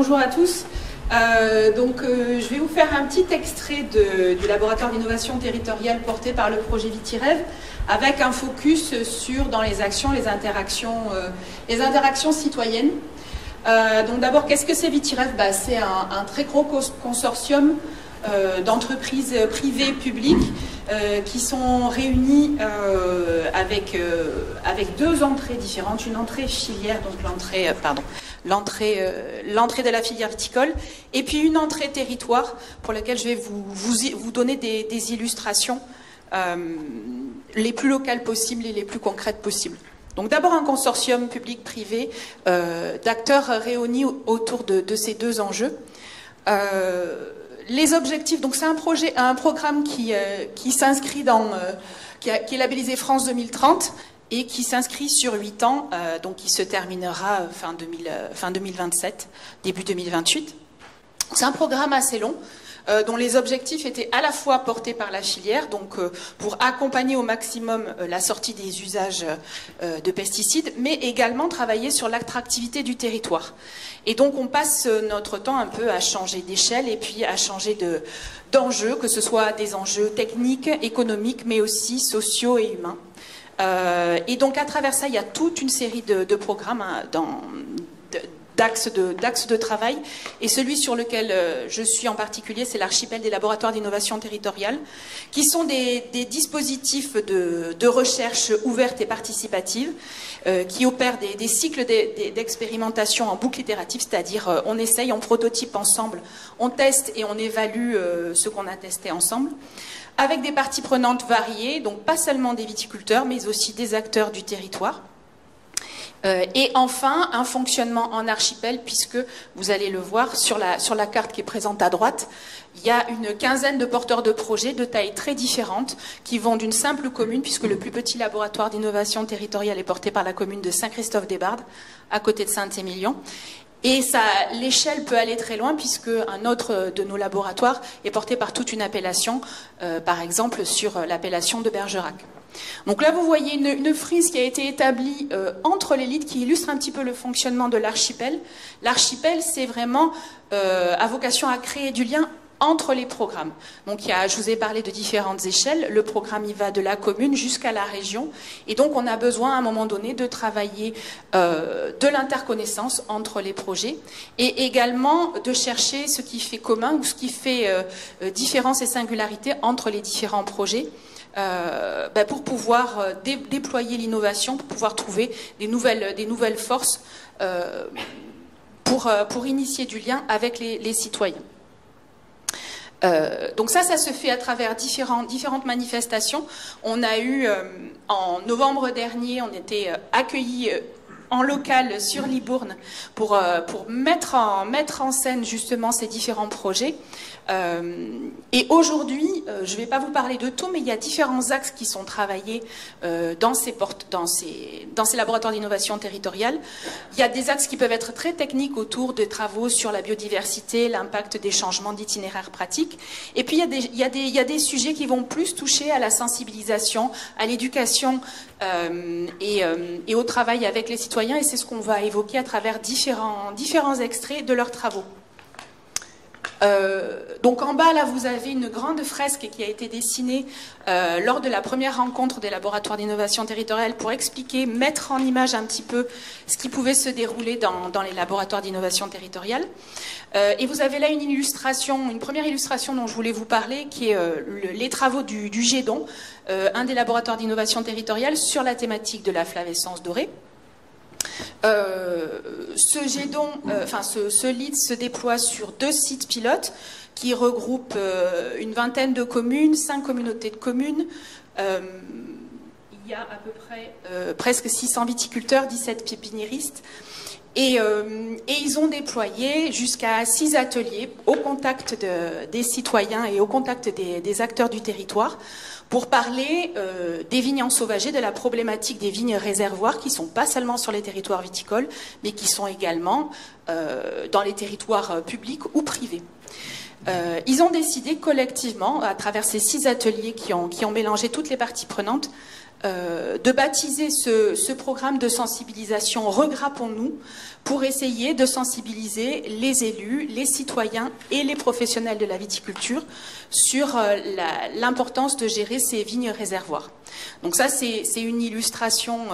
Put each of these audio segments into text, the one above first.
Bonjour à tous. Je vais vous faire un petit extrait du laboratoire d'innovation territoriale porté par le projet VitiRêve, avec un focus sur dans les actions, les interactions citoyennes. Donc d'abord, qu'est-ce que c'est VitiRêve? C'est un très gros consortium d'entreprises privées publiques qui sont réunies avec deux entrées différentes, une entrée filière, donc l'entrée de la filière viticole, et puis une entrée territoire pour laquelle je vais vous donner des illustrations les plus locales possibles et les plus concrètes possibles. Donc d'abord un consortium public-privé d'acteurs réunis autour de ces deux enjeux. Les objectifs, donc c'est un programme qui s'inscrit qui est labellisé France 2030 et qui s'inscrit sur 8 ans, donc qui se terminera fin 2027, début 2028. C'est un programme assez long, dont les objectifs étaient à la fois portés par la filière, donc pour accompagner au maximum la sortie des usages de pesticides, mais également travailler sur l'attractivité du territoire. Et donc on passe notre temps un peu à changer d'échelle et puis à changer d'enjeux, que ce soit des enjeux techniques, économiques, mais aussi sociaux et humains. Et donc à travers ça, il y a toute une série de programmes d'axes de travail, et celui sur lequel je suis en particulier, c'est l'archipel des laboratoires d'innovation territoriale, qui sont des dispositifs de recherche ouverte et participative, qui opèrent des cycles d'expérimentation en boucle itérative, c'est-à-dire on essaye, on prototype ensemble, on teste et on évalue ce qu'on a testé ensemble, avec des parties prenantes variées, donc pas seulement des viticulteurs, mais aussi des acteurs du territoire. Et enfin, un fonctionnement en archipel, puisque vous allez le voir sur la carte qui est présente à droite, il y a une quinzaine de porteurs de projets de tailles très différentes qui vont d'une simple commune, puisque le plus petit laboratoire d'innovation territoriale est porté par la commune de Saint-Christophe-des-Bardes, à côté de Saint-Émilion. Et l'échelle peut aller très loin, puisque un autre de nos laboratoires est porté par toute une appellation, par exemple sur l'appellation de Bergerac. Donc là, vous voyez une frise qui a été établie entre les litres, qui illustre un petit peu le fonctionnement de l'archipel. L'archipel, c'est vraiment à vocation à créer du lien entre les programmes. Donc je vous ai parlé de différentes échelles. Le programme, il va de la commune jusqu'à la région. Et donc, on a besoin, à un moment donné, de travailler de l'interconnaissance entre les projets et également de chercher ce qui fait commun ou ce qui fait différence et singularité entre les différents projets. Pour pouvoir déployer l'innovation, pour pouvoir trouver des nouvelles forces pour initier du lien avec les citoyens. Donc ça se fait à travers différentes manifestations. On a eu, en novembre dernier, on était accueillis en local sur Libourne pour mettre en scène justement ces différents projets. Et aujourd'hui, je ne vais pas vous parler de tout, mais il y a différents axes qui sont travaillés dans ces laboratoires d'innovation territoriale. Il y a des axes qui peuvent être très techniques autour de travaux sur la biodiversité, l'impact des changements d'itinéraire pratique. Et puis il y a des sujets qui vont plus toucher à la sensibilisation, à l'éducation et au travail avec les citoyens. Et c'est ce qu'on va évoquer à travers différents extraits de leurs travaux. Donc en bas, là, vous avez une grande fresque qui a été dessinée lors de la première rencontre des laboratoires d'innovation territoriale pour expliquer, mettre en image un petit peu ce qui pouvait se dérouler dans les laboratoires d'innovation territoriale. Et vous avez là une première illustration dont je voulais vous parler, qui est les travaux du GEDON, un des laboratoires d'innovation territoriale, sur la thématique de la flavescence dorée. Ce GEDON, ce LEED se déploie sur 2 sites pilotes qui regroupent une vingtaine de communes, 5 communautés de communes. Il y a à peu près presque 600 viticulteurs, 17 pépiniéristes. Et ils ont déployé jusqu'à 6 ateliers au contact des citoyens et au contact des acteurs du territoire pour parler des vignes ensauvagées, de la problématique des vignes réservoirs qui ne sont pas seulement sur les territoires viticoles, mais qui sont également dans les territoires publics ou privés. Ils ont décidé collectivement, à travers ces 6 ateliers qui ont mélangé toutes les parties prenantes, de baptiser ce programme de sensibilisation Regrappons-nous pour essayer de sensibiliser les élus, les citoyens et les professionnels de la viticulture sur l'importance de gérer ces vignes réservoirs. Donc ça, c'est une illustration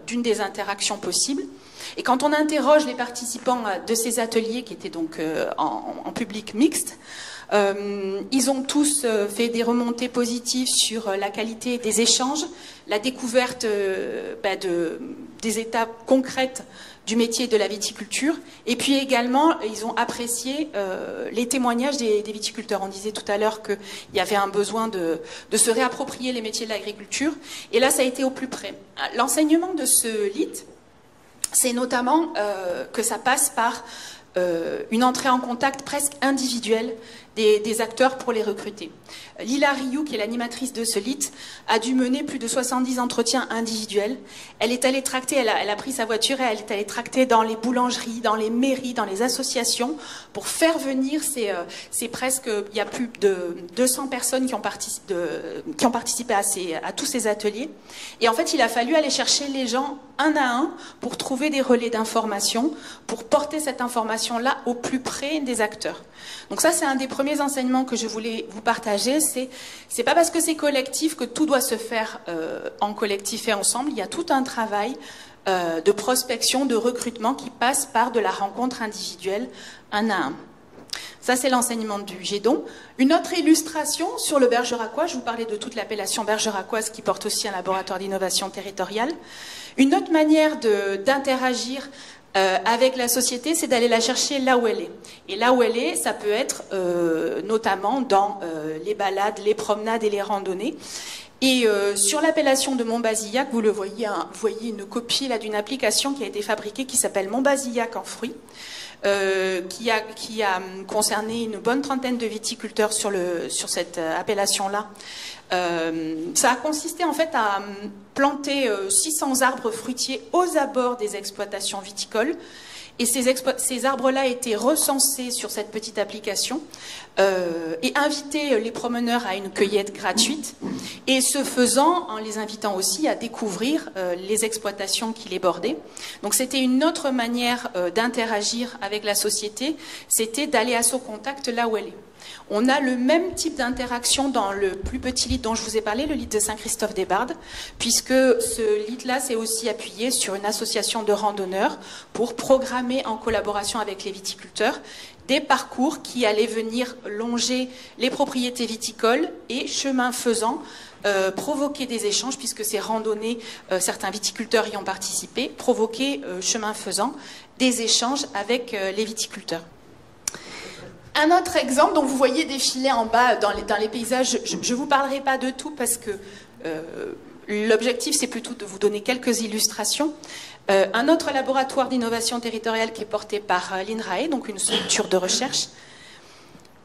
d'une des interactions possibles. Et quand on interroge les participants de ces ateliers, qui étaient donc en public mixte, ils ont tous fait des remontées positives sur la qualité des échanges, la découverte des étapes concrètes du métier de la viticulture, et puis également ils ont apprécié les témoignages des viticulteurs. On disait tout à l'heure qu'il y avait un besoin de se réapproprier les métiers de l'agriculture, et là ça a été au plus près. L'enseignement de ce LIT, c'est notamment que ça passe par une entrée en contact presque individuelle des acteurs pour les recruter. Lila Rioux, qui est l'animatrice de ce LIT, a dû mener plus de 70 entretiens individuels. Elle est allée tracter, elle a pris sa voiture et elle est allée tracter dans les boulangeries, dans les mairies, dans les associations pour faire venir il y a plus de 200 personnes qui ont participé à tous ces ateliers. Et en fait, il a fallu aller chercher les gens un à un pour trouver des relais d'information, pour porter cette information-là au plus près des acteurs. Donc ça, c'est un des premiers enseignements que je voulais vous partager. C'est pas parce que c'est collectif que tout doit se faire en collectif et ensemble. Il y a tout un travail de prospection, de recrutement qui passe par de la rencontre individuelle un à un. Ça, c'est l'enseignement du GEDON. Une autre illustration sur le bergeracois. Je vous parlais de toute l'appellation bergeracoise qui porte aussi un laboratoire d'innovation territoriale. Une autre manière d'interagir avec la société, c'est d'aller la chercher là où elle est. Et là où elle est, ça peut être notamment dans les balades, les promenades et les randonnées. Et sur l'appellation de Montbazillac, vous voyez une copie là d'une application qui a été fabriquée qui s'appelle Montbazillac en fruits, qui a concerné une bonne trentaine de viticulteurs sur cette appellation-là. Ça a consisté en fait à planter 600 arbres fruitiers aux abords des exploitations viticoles. Et ces arbres-là étaient recensés sur cette petite application et invitaient les promeneurs à une cueillette gratuite. Et ce faisant, en les invitant aussi à découvrir les exploitations qui les bordaient. Donc c'était une autre manière d'interagir avec la société, c'était d'aller à son contact là où elle est. On a le même type d'interaction dans le plus petit LIT dont je vous ai parlé, le LIT de Saint-Christophe-des-Bardes, puisque ce LIT-là s'est aussi appuyé sur une association de randonneurs pour programmer en collaboration avec les viticulteurs des parcours qui allaient venir longer les propriétés viticoles et, chemin faisant, provoquer des échanges, puisque ces randonnées, certains viticulteurs y ont participé, provoquer, chemin faisant, des échanges avec les viticulteurs. Un autre exemple, donc vous voyez défiler en bas dans les paysages, je ne vous parlerai pas de tout parce que l'objectif c'est plutôt de vous donner quelques illustrations. Un autre laboratoire d'innovation territoriale qui est porté par l'INRAE, donc une structure de recherche,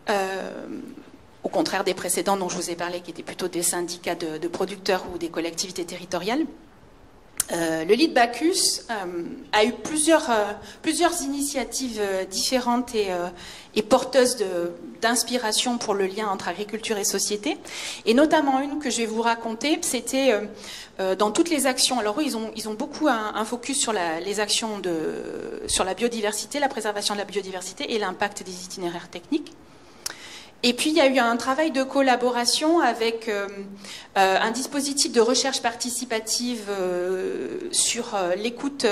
au contraire des précédents dont je vous ai parlé qui étaient plutôt des syndicats de producteurs ou des collectivités territoriales. Le LIT Bacchus a eu plusieurs initiatives différentes et porteuses d'inspiration pour le lien entre agriculture et société, et notamment une que je vais vous raconter, c'était dans toutes les actions. Alors eux, ils ont beaucoup un focus sur les actions sur la biodiversité, la préservation de la biodiversité et l'impact des itinéraires techniques. Et puis, il y a eu un travail de collaboration avec un dispositif de recherche participative sur l'écoute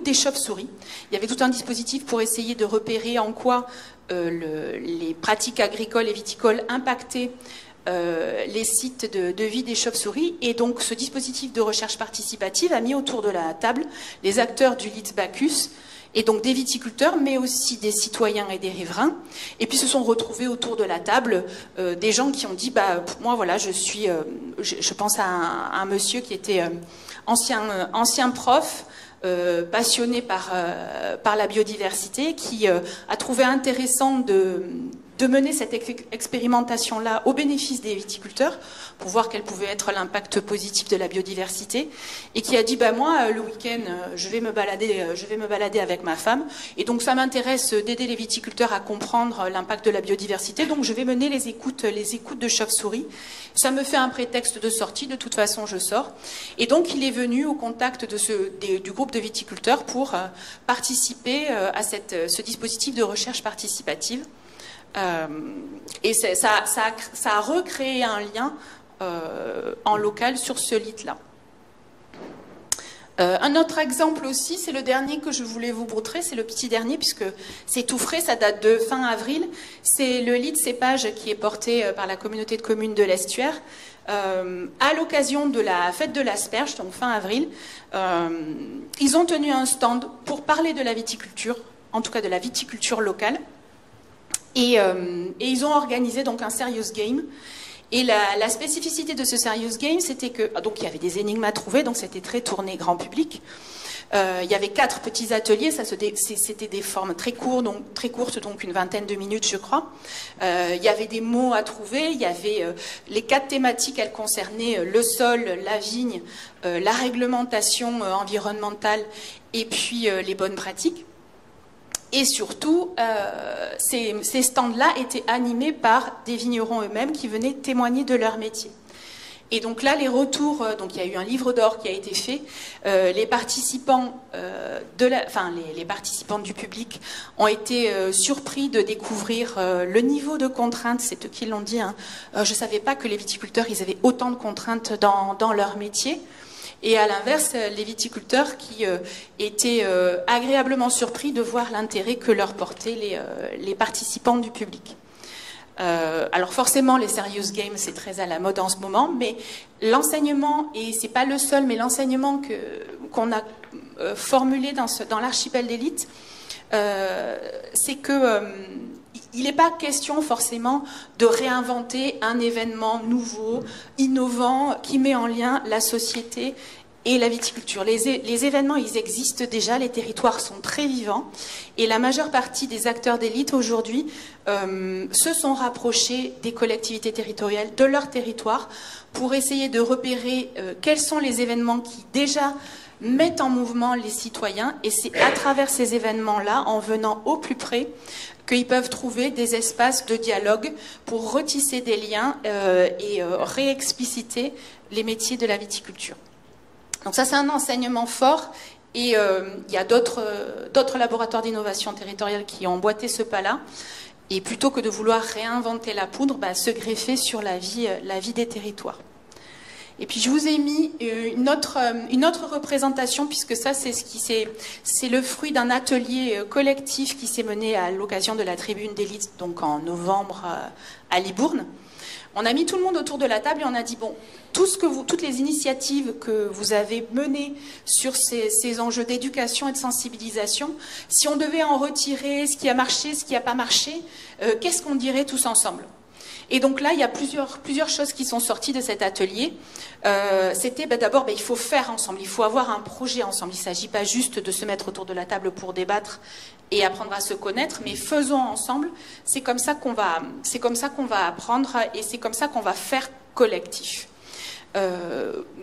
des chauves-souris. Il y avait tout un dispositif pour essayer de repérer en quoi les pratiques agricoles et viticoles impactaient les sites de vie des chauves-souris. Et donc, ce dispositif de recherche participative a mis autour de la table les acteurs du LIT Bacchus, et donc des viticulteurs, mais aussi des citoyens et des riverains. Et puis se sont retrouvés autour de la table des gens qui ont dit, pour moi, voilà, je pense à un monsieur qui était ancien prof, passionné par la biodiversité, qui a trouvé intéressant de mener cette expérimentation-là au bénéfice des viticulteurs pour voir quel pouvait être l'impact positif de la biodiversité et qui a dit bah, moi le week-end je vais me balader avec ma femme et donc ça m'intéresse d'aider les viticulteurs à comprendre l'impact de la biodiversité donc je vais mener les écoutes de chauves-souris. Ça me fait un prétexte de sortie, de toute façon je sors et donc il est venu au contact du groupe de viticulteurs pour participer à ce dispositif de recherche participative. Et ça a recréé un lien en local sur ce litre-là. Un autre exemple aussi, c'est le dernier que je voulais vous montrer, c'est le petit dernier puisque c'est tout frais, ça date de fin avril. C'est le litre cépage qui est porté par la communauté de communes de l'Estuaire à l'occasion de la fête de l'asperge, donc fin avril. Ils ont tenu un stand pour parler de la viticulture, en tout cas de la viticulture locale. Et ils ont organisé donc un serious game. Et la spécificité de ce serious game, c'était que donc il y avait des énigmes à trouver, donc c'était très tourné grand public. Il y avait 4 petits ateliers, c'était des formes très courtes, donc une vingtaine de minutes, je crois. Il y avait des mots à trouver. Il y avait les 4 thématiques, elles concernaient le sol, la vigne, la réglementation environnementale et puis les bonnes pratiques. Et surtout, ces stands-là étaient animés par des vignerons eux-mêmes qui venaient témoigner de leur métier. Et donc là, les retours, donc il y a eu un livre d'or qui a été fait. Les participants les participants du public ont été surpris de découvrir le niveau de contraintes. C'est eux qui l'ont dit. Hein. Je ne savais pas que les viticulteurs, ils avaient autant de contraintes dans leur métier. Et à l'inverse, les viticulteurs qui étaient agréablement surpris de voir l'intérêt que leur portaient les participants du public. Alors forcément, les serious games, c'est très à la mode en ce moment, mais l'enseignement, et c'est pas le seul, mais l'enseignement qu'on a formulé dans l'archipel d'élite, c'est que il n'est pas question forcément de réinventer un événement nouveau, innovant, qui met en lien la société et la viticulture. Les événements, ils existent déjà, les territoires sont très vivants, et la majeure partie des acteurs d'élite aujourd'hui se sont rapprochés des collectivités territoriales, de leur territoire, pour essayer de repérer quels sont les événements qui déjà mettent en mouvement les citoyens, et c'est à travers ces événements-là, en venant au plus près, qu'ils peuvent trouver des espaces de dialogue pour retisser des liens et réexpliciter les métiers de la viticulture. Donc ça, c'est un enseignement fort, et il y a d'autres laboratoires d'innovation territoriale qui ont emboîté ce pas-là, et plutôt que de vouloir réinventer la poudre, se greffer sur la vie des territoires. Et puis je vous ai mis une autre représentation, puisque ça c'est le fruit d'un atelier collectif qui s'est mené à l'occasion de la tribune d'élite, donc en novembre à Libourne. On a mis tout le monde autour de la table et on a dit bon, toutes les initiatives que vous avez menées sur ces enjeux d'éducation et de sensibilisation, si on devait en retirer ce qui a marché, ce qui n'a pas marché, qu'est-ce qu'on dirait tous ensemble ? Et donc là, il y a plusieurs choses qui sont sorties de cet atelier. C'était d'abord, il faut faire ensemble, il faut avoir un projet ensemble. Il ne s'agit pas juste de se mettre autour de la table pour débattre et apprendre à se connaître, mais faisons ensemble. C'est comme ça qu'on va apprendre et c'est comme ça qu'on va faire collectif.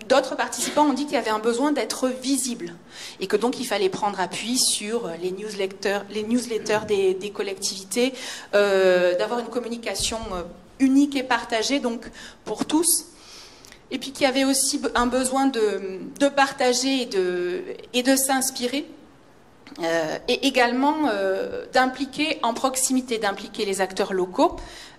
D'autres participants ont dit qu'il y avait un besoin d'être visible et que donc il fallait prendre appui sur les newsletters des collectivités, d'avoir une communication unique et partagée donc pour tous, et puis qu'il y avait aussi un besoin de partager et de s'inspirer, et également d'impliquer en proximité, d'impliquer les acteurs locaux.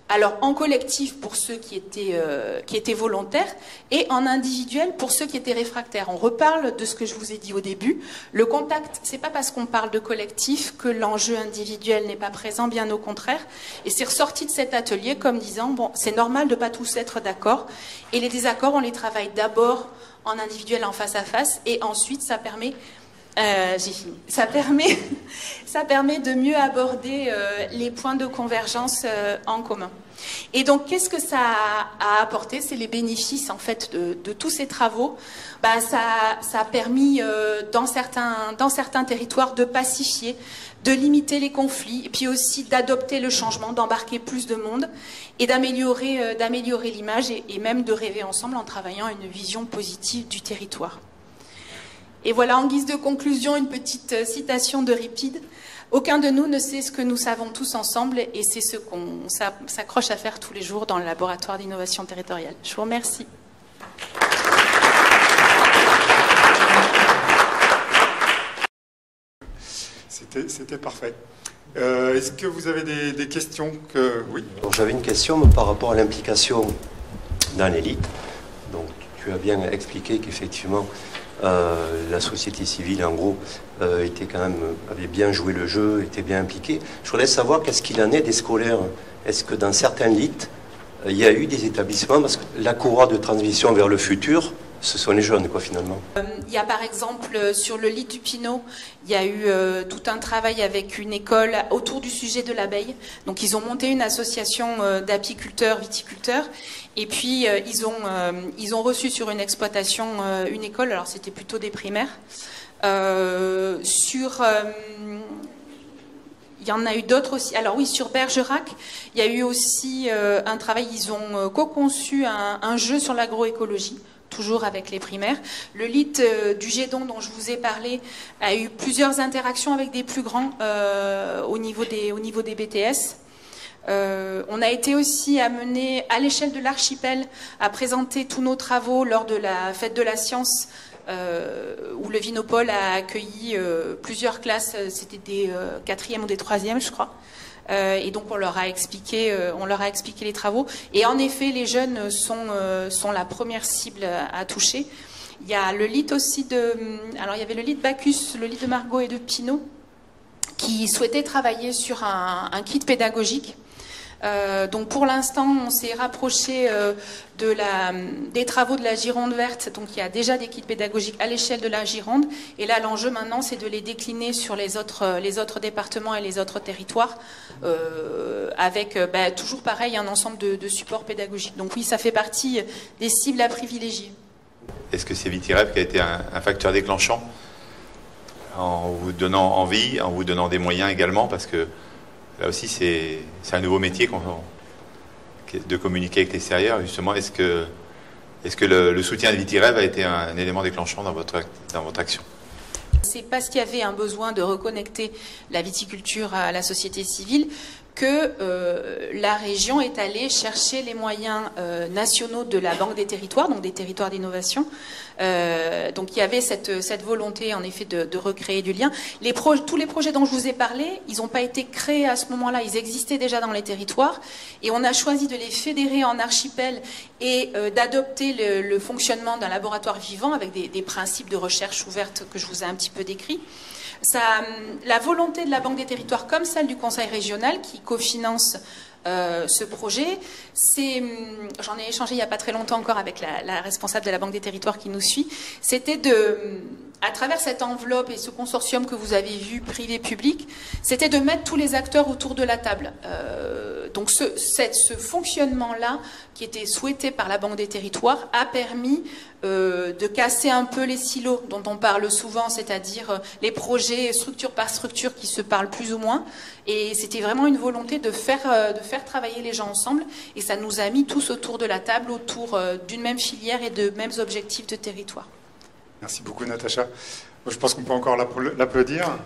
Alors en collectif pour ceux qui étaient volontaires et en individuel pour ceux qui étaient réfractaires. On reparle de ce que je vous ai dit au début. Le contact, c'est pas parce qu'on parle de collectif que l'enjeu individuel n'est pas présent, bien au contraire. Et c'est ressorti de cet atelier comme disant bon, c'est normal de pas tous être d'accord. Et les désaccords, on les travaille d'abord en individuel, en face à face, et ensuite ça permet j'ai fini. Ça permet de mieux aborder les points de convergence en commun. Et donc, qu'est-ce que ça a apporté? C'est les bénéfices en fait de tous ces travaux. Ça a permis dans certains territoires de pacifier, de limiter les conflits, et puis aussi d'adopter le changement, d'embarquer plus de monde, et d'améliorer l'image, et même de rêver ensemble en travaillant à une vision positive du territoire. Et voilà, en guise de conclusion, une petite citation d'Euripide. « Aucun de nous ne sait ce que nous savons tous ensemble, et c'est ce qu'on s'accroche à faire tous les jours dans le laboratoire d'innovation territoriale. » Je vous remercie. C'était parfait. Est-ce que vous avez des questions Oui. J'avais une question par rapport à l'implication dans l'élite. Donc, tu as bien expliqué qu'effectivement, la société civile, en gros, avait bien joué le jeu, était bien impliquée. Je voudrais savoir qu'est-ce qu'il en est des scolaires. Est-ce que dans certains lites, il y a eu des établissements, parce que la courroie de transmission vers le futur, ce sont les jeunes, quoi, finalement. Il y a par exemple, sur le lit du Pinot, il y a eu tout un travail avec une école autour du sujet de l'abeille. Donc ils ont monté une association d'apiculteurs, viticulteurs, et puis ils ont reçu sur une exploitation une école, alors c'était plutôt des primaires, il y en a eu d'autres aussi. Alors oui, sur Bergerac, il y a eu aussi un travail, ils ont co-conçu un jeu sur l'agroécologie, toujours avec les primaires. Le lit du Gédon dont je vous ai parlé a eu plusieurs interactions avec des plus grands au niveau des BTS. On a été aussi amené à l'échelle de l'archipel à présenter tous nos travaux lors de la fête de la science où le Vinopole a accueilli plusieurs classes, c'était des 4e ou des 3e je crois. Et donc on leur a expliqué les travaux. Et en effet, les jeunes sont la première cible à toucher. Il y a le lit aussi alors il y avait le lit de Bacchus, le lit de Margot et de Pinot, qui souhaitaient travailler sur un kit pédagogique. Donc pour l'instant, on s'est rapproché des travaux de la Gironde verte. Donc il y a déjà des kits pédagogiques à l'échelle de la Gironde. Et là, l'enjeu maintenant, c'est de les décliner sur les autres départements et les autres territoires, avec toujours pareil un ensemble de supports pédagogiques. Donc oui, ça fait partie des cibles à privilégier. Est-ce que c'est VitiRêve qui a été un facteur déclenchant en vous donnant envie, en vous donnant des moyens également, parce que là aussi, c'est un nouveau métier de communiquer avec l'extérieur. Justement, est-ce que le soutien de VitiRêve a été un élément déclenchant dans votre action? C'est parce qu'il y avait un besoin de reconnecter la viticulture à la société civile que la région est allée chercher les moyens nationaux de la Banque des territoires, donc des territoires d'innovation. Donc il y avait cette volonté en effet de recréer du lien. Tous les projets dont je vous ai parlé, ils n'ont pas été créés à ce moment-là, ils existaient déjà dans les territoires et on a choisi de les fédérer en archipel et d'adopter le fonctionnement d'un laboratoire vivant avec des principes de recherche ouverte que je vous ai un petit peu décrits. La volonté de la Banque des territoires comme celle du Conseil régional qui cofinance ce projet, j'en ai échangé il n'y a pas très longtemps encore avec la responsable de la Banque des territoires qui nous suit, c'était à travers cette enveloppe et ce consortium que vous avez vu, privé-public, c'était de mettre tous les acteurs autour de la table. Donc ce fonctionnement-là, qui était souhaité par la Banque des territoires, a permis de casser un peu les silos dont on parle souvent, c'est-à-dire les projets structure par structure qui se parlent plus ou moins. Et c'était vraiment une volonté de faire travailler les gens ensemble. Et ça nous a mis tous autour de la table, autour d'une même filière et de mêmes objectifs de territoire. Merci beaucoup, Natacha. Je pense qu'on peut encore l'applaudir.